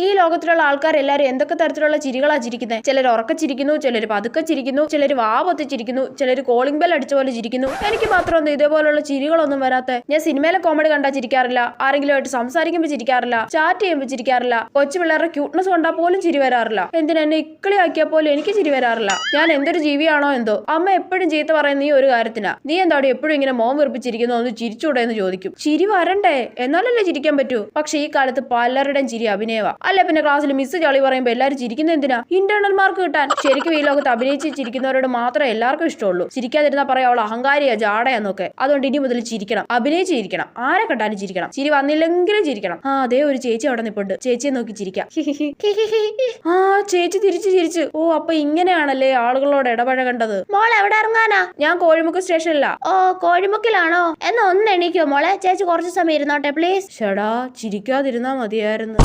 ഈ ലോകത്തിലുള്ള ആൾക്കാരെല്ലാരും എന്തൊക്കെ തരത്തിലുള്ള ചിരികളാ ചിരിക്കുന്നത്? ചിലർ ഉറക്കച്ചിരിക്കുന്നു, ചിലർ പതുക്കെ ചിരിക്കുന്നു, ചിലർ വാ പൊത്തിച്ചിരിക്കുന്നു, ചിലർ കോളിംഗ് ബെൽ അടിച്ച പോലെ ചിരിക്കുന്നു. എനിക്ക് മാത്രമൊന്നും ഇതേപോലുള്ള ചിരികളൊന്നും വരാത്ത. ഞാൻ സിനിമയിലെ കോമഡി കണ്ടാ ചിരിക്കാറില്ല, ആരെങ്കിലുമായിട്ട് സംസാരിക്കുമ്പോൾ ചിരിക്കാറില്ല, ചാറ്റ് ചെയ്യുമ്പോൾ ചിരിക്കാറില്ല, കൊച്ചു പിള്ളേരുടെ ക്യൂട്ട്നെസ് കണ്ടാൽ പോലും ചിരി വരാറില്ല. എന്തിനെന്നെ ഇക്കിളിയാക്കിയാൽ പോലും എനിക്ക് ചിരി വരാറില്ല. ഞാൻ എന്തൊരു ജീവിയാണോ എന്തോ. അമ്മ എപ്പോഴും ചീത്ത പറയുന്ന ഈ ഒരു കാര്യത്തിനാ. നീ എന്താടി എപ്പോഴും ഇങ്ങനെ മോൻ വെറുപ്പിച്ചിരിക്കുന്നു, ഒന്ന് ചിരിച്ചൂടെ എന്ന് ചോദിക്കും. ചിരി വരണ്ടേ, എന്നാലല്ലേ ചിരിക്കാൻ പറ്റൂ. പക്ഷെ ഈ കാലത്ത് പലരുടെയും ചിരി അഭിനയവാ. അല്ല പിന്നെ ക്ലാസ്സിൽ മിസ് ചളി പറയുമ്പോ എല്ലാരും ചിരിക്കുന്ന എന്തിനാ? ഇന്റേണൽ മാർക്ക് കിട്ടാൻ. ശരിക്കും ഈ ലോകത്ത് അഭിനയിച്ച് ചിരിക്കുന്നവരോട് മാത്രമേ എല്ലാവർക്കും ഇഷ്ടമുള്ളൂ. ചിരിക്കാതിരുന്നാ പറയാ അവൾ അഹങ്കാരിയാ, ജാടയാന്നൊക്കെ. അതുകൊണ്ട് ഇനി മുതൽ ചിരിക്കണം, അഭിനയിച്ച് ചിരിക്കണം, ആരെ കണ്ടാലും ചിരിക്കണം. ചിരി വന്നില്ലെങ്കിലും ചിരിക്കണം. അതേ ഒരു ചേച്ചി അവിടെ നിപ്പുണ്ട്, ചേച്ചിയെ നോക്കി ചിരിക്കാം. ചേച്ചി തിരിച്ചു ചിരിച്ചു. ഓ, അപ്പൊ ഇങ്ങനെയാണല്ലേ ആളുകളോട് ഇടപഴകേണ്ടത്. മോൾ എവിടെ ഇറങ്ങാനാ? ഞാൻ കോഴിമുക്ക് സ്റ്റേഷനിലാ. ഓ, കോഴിമുക്കിലാണോ? എന്നാ ഒന്ന് എണീക്കോ മോളെ, ചേച്ചി കുറച്ച് സമയം ഇരുന്നോട്ടെ പ്ലീസ്. ഷടാ, ചിരിക്കാതിരുന്നാ മതിയായിരുന്നു.